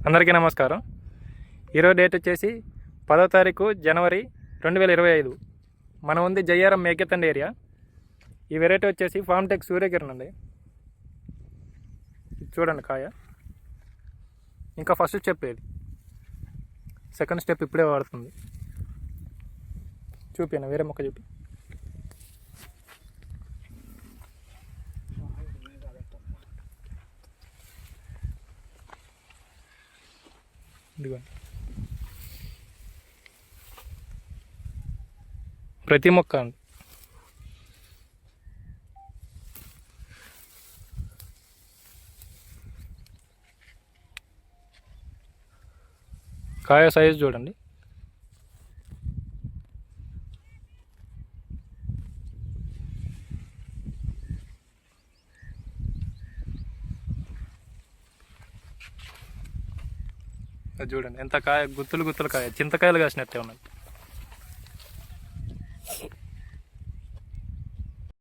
అందరికీ నమస్కారం. ఈరోజు డేట్ వచ్చేసి 10వ తారీఖు జనవరి 2025. మనం ఉంది జయ్యారం మేకెత్తండి ఏరియా. ఈ వెరైటీ వచ్చేసి ఫార్మ్టెక్ సూర్యకిరణ్ అండి. చూడండి కాయ. ఇంకా ఫస్ట్ స్టెప్ ఏది, సెకండ్ స్టెప్ ఇప్పుడే వాడుతుంది. చూపినా వేరే మొక్క చూపి. ఇదిగోండి, ప్రతి మొక్క అండి. కాయ సైజు చూడండి. అది చూడండి ఎంత కాయ, గుత్తులు గుత్తులు కాయ, చింతకాయలు కాసినట్టే ఉన్నాయి.